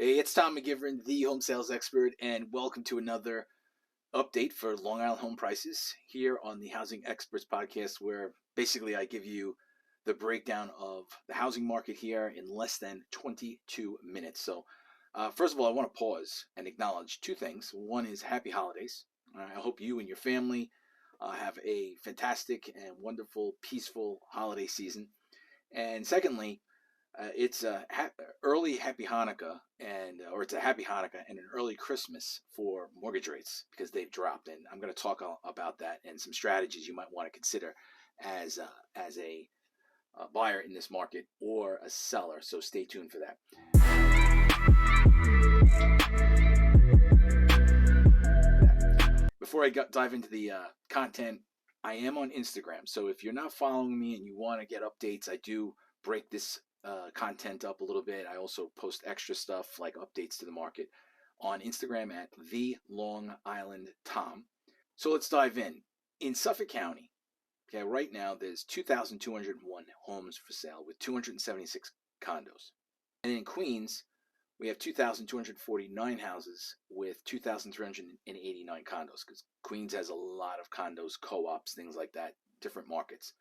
Hey, it's Tom McGiveron, the home sales expert, and welcome to another update for Long Island home prices here on the Housing Experts podcast, where basically I give you the breakdown of the housing market here in less than 22 minutes. So, first of all, I want to pause and acknowledge two things. One is happy holidays. I hope you and your family have a fantastic and wonderful, peaceful holiday season. And secondly, it's a early Happy Hanukkah or it's a Happy Hanukkah and an early Christmas for mortgage rates because they've dropped, and I'm going to talk about that and some strategies you might want to consider as a buyer in this market or a seller. So stay tuned for that. Before I dive into the content, I am on Instagram. So if you're not following me and you want to get updates, I do break this content up a little bit. I also post extra stuff like updates to the market on Instagram at the Long Island Tom. So let's dive in. In Suffolk County, okay, right now there's 2,201 homes for sale with 276 condos. And in Queens, we have 2,249 houses with 2,389 condos because Queens has a lot of condos, co-ops, things like that, different markets.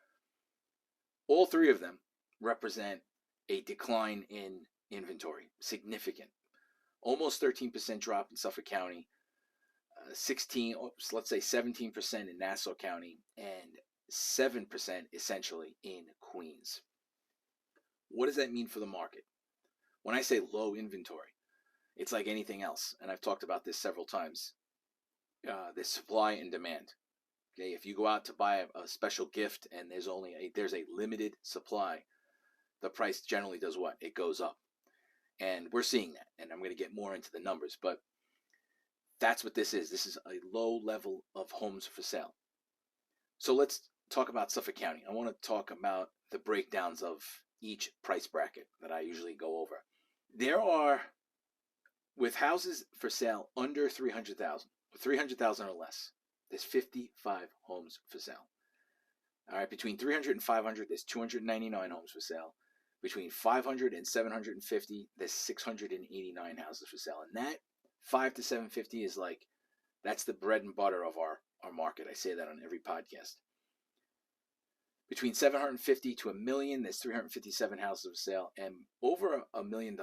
All three of them represent a decline in inventory, significant. Almost 13% drop in Suffolk County, 17% in Nassau County, and 7% essentially in Queens. What does that mean for the market? When I say low inventory, it's like anything else, and I've talked about this several times. There's supply and demand. Okay, if you go out to buy a special gift and there's a limited supply, the price generally does what? It goes up. And we're seeing that. And I'm going to get more into the numbers, but that's what this is. This is a low level of homes for sale. So let's talk about Suffolk County. I want to talk about the breakdowns of each price bracket that I usually go over. There are, with houses for sale under 300,000, 300,000 or less, there's 55 homes for sale. All right, between 300 and 500, there's 299 homes for sale. Between 500 and 750, there's 689 houses for sale. And that 5 to 750 is that's the bread and butter of our market. I say that on every podcast. Between 750 to $1 million, there's 357 houses for sale. And over $1 million,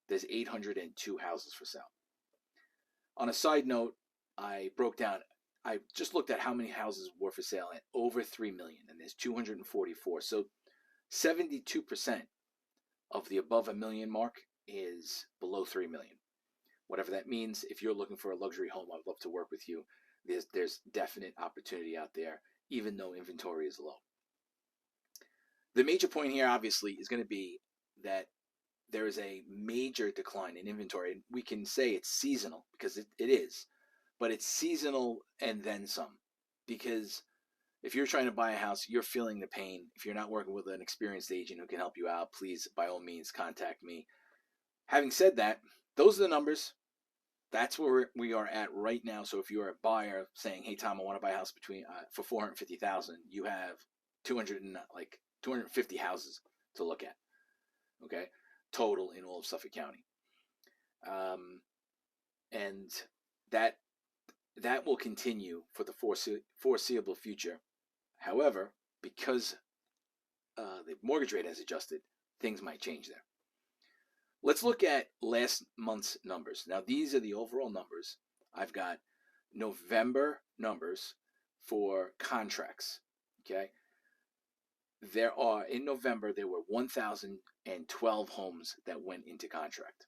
there's 802 houses for sale. On a side note, I just looked at how many houses were for sale at over 3 million, and there's 244. So 72% of the above $1 million mark is below 3 million. Whatever that means, if you're looking for a luxury home, I'd love to work with you. There's definite opportunity out there, even though inventory is low. The major point here, obviously, is going to be that there is a major decline in inventory. And we can say it's seasonal because it is, but it's seasonal and then some. Because if you're trying to buy a house, you're feeling the pain. If you're not working with an experienced agent who can help you out, please, by all means, contact me. Having said that, those are the numbers. That's where we are at right now. So if you're a buyer saying, "Hey Tom, I want to buy a house for $450,000," you have 250 houses to look at. Okay, total in all of Suffolk County, and that will continue for the foreseeable future. However, because the mortgage rate has adjusted, things might change there. Let's look at last month's numbers. Now, these are the overall numbers. I've got November numbers for contracts. Okay. In November, there were 1,012 homes that went into contract.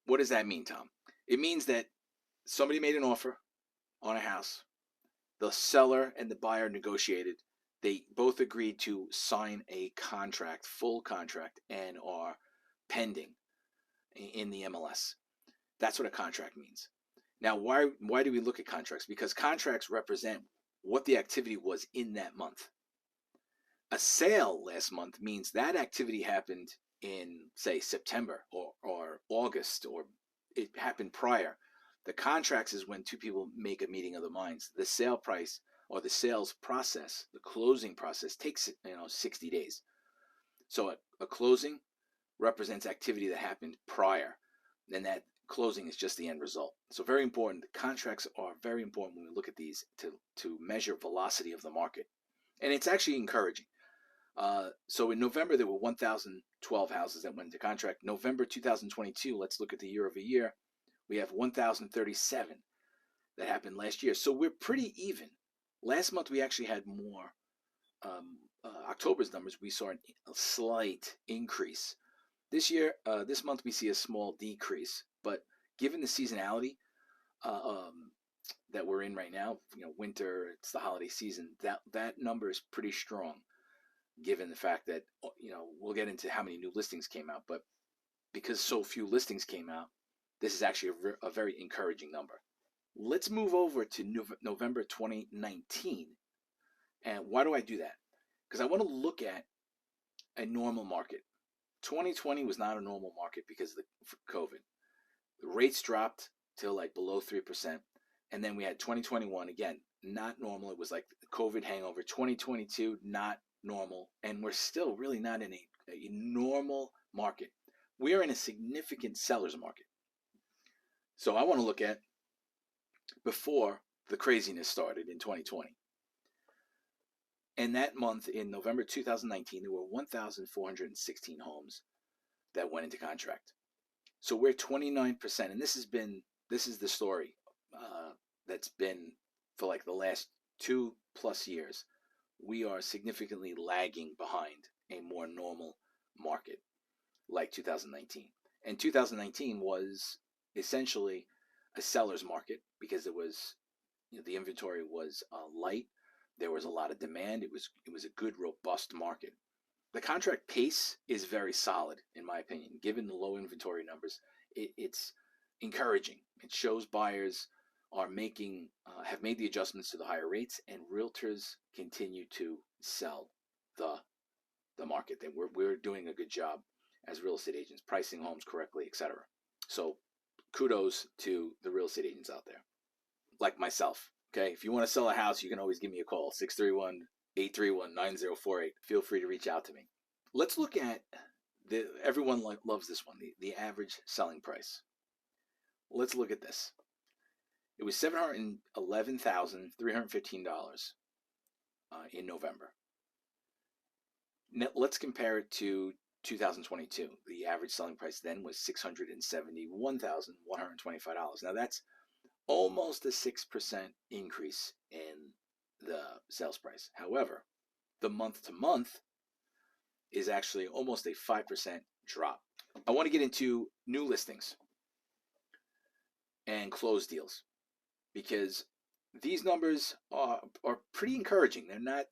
What does that mean, Tom? It means that somebody made an offer on a house. The seller and the buyer negotiated. They both agreed to sign a contract, full contract, and are pending in the MLS. That's what a contract means. Now, why do we look at contracts? Because contracts represent what the activity was in that month. A sale last month means that activity happened in, say, September or August, or it happened prior. The contracts is when two people make a meeting of the minds. The sale price or the sales process, the closing process, takes 60 days. So a closing represents activity that happened prior, and that closing is just the end result. So very important. The contracts are very important when we look at these to measure velocity of the market, and it's actually encouraging. So in November there were 1,012 houses that went into contract. November 2022, let's look at the year over year. We have 1,037 that happened last year. So we're pretty even. Last month we actually had more. October's numbers, we saw a slight increase. This year, this month we see a small decrease. But given the seasonality that we're in right now, winter, it's the holiday season, that number is pretty strong, given the fact that, we'll get into how many new listings came out. But because so few listings came out, this is actually a very encouraging number. Let's move over to November 2019. And why do I do that? Because I want to look at a normal market. 2020 was not a normal market because of the COVID. The rates dropped till like below 3%. And then we had 2021, again, not normal. It was like the COVID hangover. 2022, not normal. And we're still really not in a normal market. We are in a significant seller's market. So I want to look at before the craziness started in 2020. And that month, in November 2019, there were 1,416 homes that went into contract. So we're 29%, and this is the story that's been for like the last 2+ years. We are significantly lagging behind a more normal market like 2019. And 2019 was essentially a seller's market because it was, the inventory was light. There was a lot of demand. It was a good, robust market. The contract pace is very solid, in my opinion. Given the low inventory numbers, it's encouraging. It shows buyers are have made the adjustments to the higher rates, and realtors continue to sell the market. That we're doing a good job as real estate agents, pricing homes correctly, etc. So kudos to the real estate agents out there, like myself. Okay, if you want to sell a house, you can always give me a call, 631-831-9048. Feel free to reach out to me. Let's look at everyone loves this one, the average selling price. Let's look at this. It was $711,315 in November. Now, let's compare it to 2022. The average selling price then was $671,125. Now that's almost a 6% increase in the sales price. However, the month to month is actually almost a 5% drop. I want to get into new listings and closed deals because these numbers are pretty encouraging. They're not,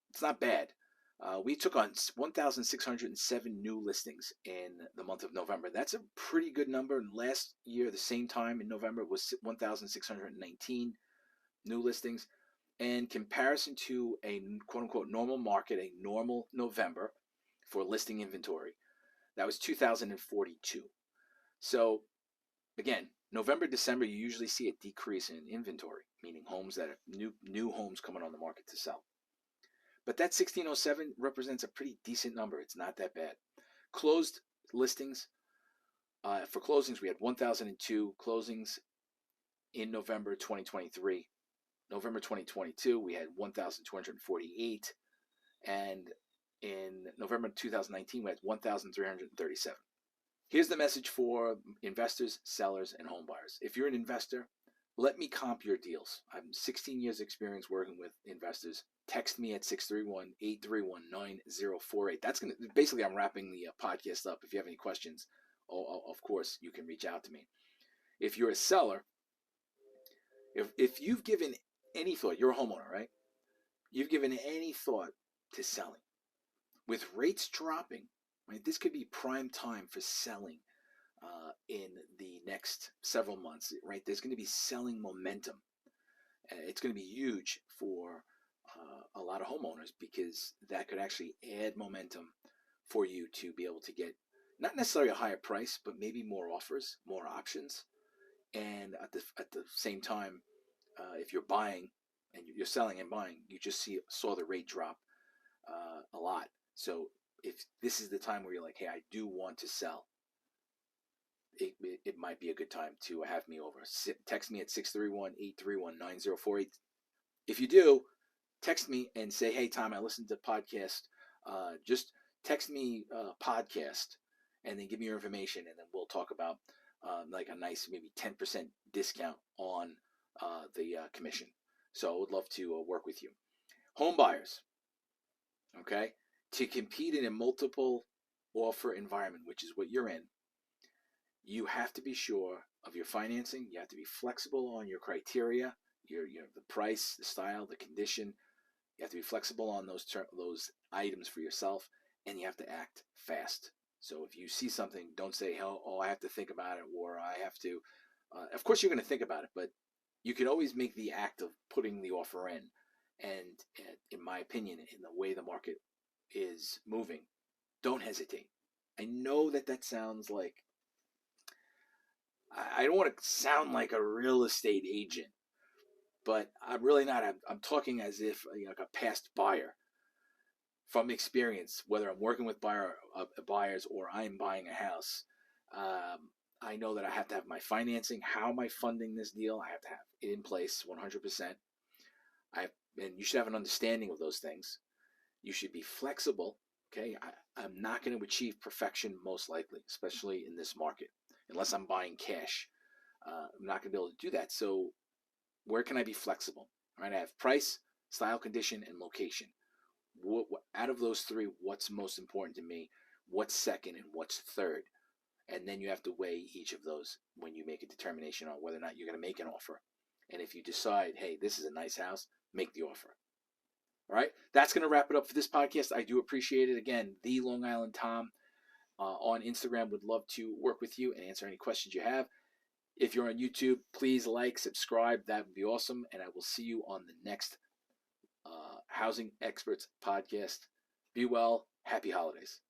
it's not bad. We took on 1,607 new listings in the month of November. That's a pretty good number. Last year, the same time in November, was 1,619 new listings. In comparison to a quote-unquote normal market, a normal November for listing inventory, that was 2,042. So, again, November, December, you usually see a decrease in inventory, meaning homes that are new homes coming on the market to sell. But that 1,607 represents a pretty decent number. It's not that bad. Closed listings. For closings, we had 1,002 closings in November 2023. November 2022, we had 1,248. And in November 2019, we had 1,337. Here's the message for investors, sellers, and home buyers. If you're an investor, let me comp your deals. I have 16 years experience working with investors. Text me at 631-831-9048. That's going to, basically, I'm wrapping the podcast up. If you have any questions, of course, you can reach out to me. If you're a seller, if you've given any thought, you're a homeowner, right? You've given any thought to selling. With rates dropping, right, this could be prime time for selling in the next several months, right? There's going to be selling momentum. It's going to be huge for a lot of homeowners because that could actually add momentum for you to be able to get not necessarily a higher price, but maybe more offers, more options. And at the same time, if you're buying and you're selling and buying, you just saw the rate drop a lot. So if this is the time where you're like, hey, I do want to sell, it might be a good time to have me over. Text me at 631-831-9048. If you do, text me and say, hey, Tom, I listened to the podcast. Just text me podcast and then give me your information, and then we'll talk about like a nice maybe 10% discount on the commission. So I would love to work with you. Home buyers, okay? To compete in a multiple offer environment, which is what you're in, you have to be sure of your financing. You have to be flexible on your criteria, the price, the style, the condition. You have to be flexible on those items for yourself, and you have to act fast. So if you see something, don't say, oh, I have to think about it, or I have to. Of course, you're going to think about it, but you can always make the act of putting the offer in. And in my opinion, in the way the market is moving, don't hesitate. I know that sounds like, I don't want to sound like a real estate agent, but I'm really not. I'm talking as if like a past buyer from experience, whether I'm working with buyers or I'm buying a house. I know that I have to have my financing. How am I funding this deal? I have to have it in place 100%. And you should have an understanding of those things. You should be flexible. Okay, I'm not going to achieve perfection most likely, especially in this market, unless I'm buying cash. I'm not going to be able to do that. So where can I be flexible? All right, I have price, style, condition, and location. Out of those three, what's most important to me? What's second and what's third? And then you have to weigh each of those when you make a determination on whether or not you're going to make an offer. And if you decide, hey, this is a nice house, make the offer. All right, that's going to wrap it up for this podcast. I do appreciate it. Again, the Long Island Tom on Instagram. Would love to work with you and answer any questions you have. If you're on YouTube, please like, subscribe. That would be awesome. And I will see you on the next Housing Experts podcast. Be well. Happy holidays.